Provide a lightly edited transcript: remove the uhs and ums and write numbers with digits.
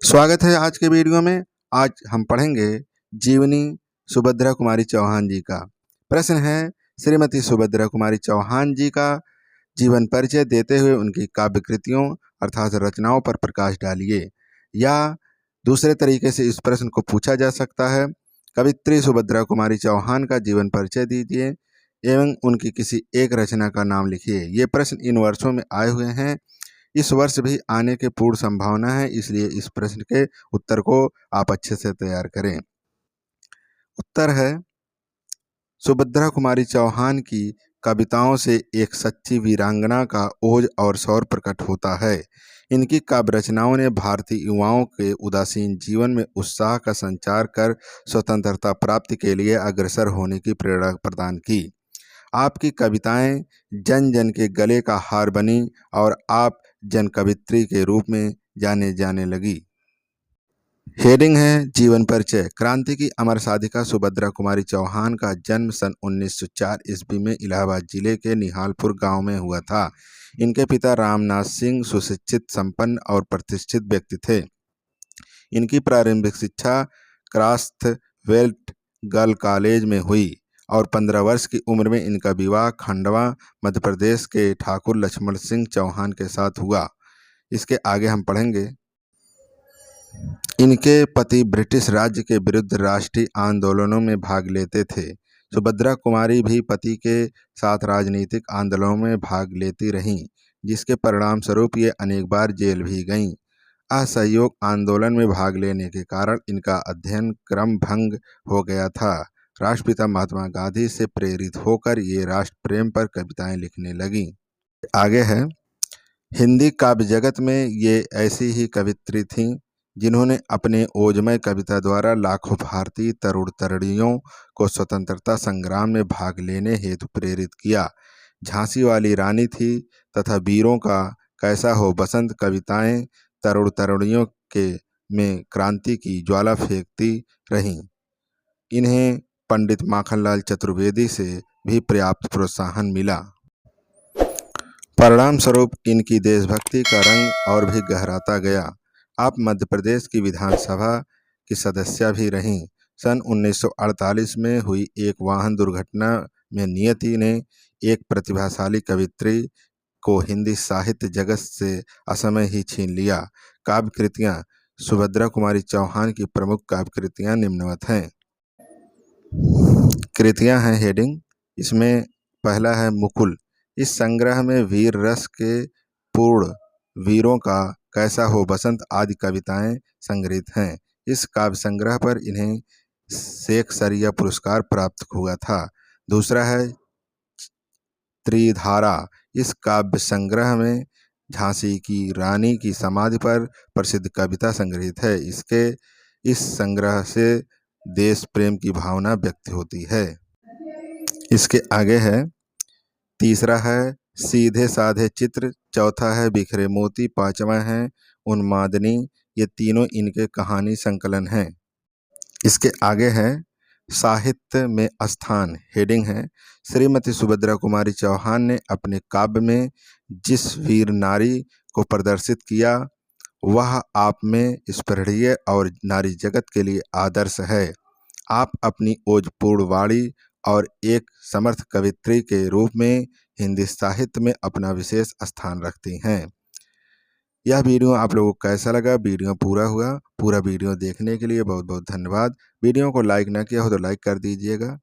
स्वागत है आज के वीडियो में। आज हम पढ़ेंगे जीवनी सुभद्रा कुमारी चौहान जी का। प्रश्न है, श्रीमती सुभद्रा कुमारी चौहान जी का जीवन परिचय देते हुए उनकी काव्य कृतियों अर्थात रचनाओं पर प्रकाश डालिए। या दूसरे तरीके से इस प्रश्न को पूछा जा सकता है, कवित्री सुभद्रा कुमारी चौहान का जीवन परिचय दीजिए एवं उनकी किसी एक रचना का नाम लिखिए। ये प्रश्न इन वर्षों में आए हुए हैं, इस वर्ष भी आने की पूर्ण संभावना है, इसलिए इस प्रश्न के उत्तर को आप अच्छे से तैयार करें। उत्तर है, सुभद्रा कुमारी चौहान की कविताओं से एक सच्ची वीरांगना का ओज और शौर्य प्रकट होता है। इनकी काव्य रचनाओं ने भारतीय युवाओं के उदासीन जीवन में उत्साह का संचार कर स्वतंत्रता प्राप्ति के लिए अग्रसर होने की प्रेरणा प्रदान की। आपकी कविताएं जन जन के गले का हार बनी और आप जन कवित्री के रूप में जाने जाने लगी। हेडिंग है जीवन परिचय। क्रांति की अमर साधिका सुभद्रा कुमारी चौहान का जन्म सन 1904 ईस्वी में इलाहाबाद जिले के निहालपुर गांव में हुआ था। इनके पिता रामनाथ सिंह सुशिक्षित, संपन्न और प्रतिष्ठित व्यक्ति थे। इनकी प्रारंभिक शिक्षा क्रास्थवेल्ट गर्ल कॉलेज में हुई और 15 वर्ष की उम्र में इनका विवाह खंडवा मध्य प्रदेश के ठाकुर लक्ष्मण सिंह चौहान के साथ हुआ। इसके आगे हम पढ़ेंगे। इनके पति ब्रिटिश राज्य के विरुद्ध राष्ट्रीय आंदोलनों में भाग लेते थे। सुभद्रा कुमारी भी पति के साथ राजनीतिक आंदोलनों में भाग लेती रहीं, जिसके परिणाम स्वरूप ये अनेक बार जेल भी गईं। असहयोग आंदोलन में भाग लेने के कारण इनका अध्ययन क्रम भंग हो गया था। राष्ट्रपिता महात्मा गांधी से प्रेरित होकर ये राष्ट्र प्रेम पर कविताएं लिखने लगी। आगे है, हिंदी काव्य जगत में ये ऐसी ही कवित्री थीं जिन्होंने अपने ओजमय कविता द्वारा लाखों भारतीय तरुण तरुणियों को स्वतंत्रता संग्राम में भाग लेने हेतु प्रेरित किया। झांसी वाली रानी थी तथा वीरों का कैसा हो बसंत कविताएं तरुण तरुणियों के में क्रांति की ज्वाला फेंकती रहीं। इन्हें पंडित माखनलाल चतुर्वेदी से भी पर्याप्त प्रोत्साहन मिला। परिणाम स्वरूप इनकी देशभक्ति का रंग और भी गहराता गया। आप मध्य प्रदेश की विधानसभा की सदस्या भी रहीं। सन 1948 में हुई एक वाहन दुर्घटना में नियति ने एक प्रतिभाशाली कवित्री को हिंदी साहित्य जगत से असमय ही छीन लिया। काव्य कृतियाँ। सुभद्रा कुमारी चौहान की प्रमुख काव्य कृतियाँ निम्नवत हैं। कृतियाँ हैं हेडिंग, इसमें पहला है मुकुल। इस संग्रह में वीर रस के पूर्ण वीरों का कैसा हो बसंत आदि कविताएं संग्रहित हैं। इस काव्य संग्रह पर इन्हें शेक्सपियर पुरस्कार प्राप्त हुआ था। दूसरा है त्रिधारा। इस काव्य संग्रह में झांसी की रानी की समाधि पर प्रसिद्ध कविता संग्रहित है। इस संग्रह से देश प्रेम की भावना व्यक्त होती है। इसके आगे है, तीसरा है सीधे साधे चित्र, चौथा है बिखरे मोती, पांचवा है उन्मादनी। ये तीनों इनके कहानी संकलन हैं। इसके आगे है साहित्य में स्थान। हेडिंग है, श्रीमती सुभद्रा कुमारी चौहान ने अपने काव्य में जिस वीर नारी को प्रदर्शित किया वह आप में स्पृहणीय और नारी जगत के लिए आदर्श है। आप अपनी ओजपूर्ण वाणी और एक समर्थ कवित्री के रूप में हिंदी साहित्य में अपना विशेष स्थान रखती हैं। यह वीडियो आप लोगों को कैसा लगा? वीडियो पूरा हुआ। पूरा वीडियो देखने के लिए बहुत बहुत धन्यवाद। वीडियो को लाइक ना किया हो तो लाइक कर दीजिएगा।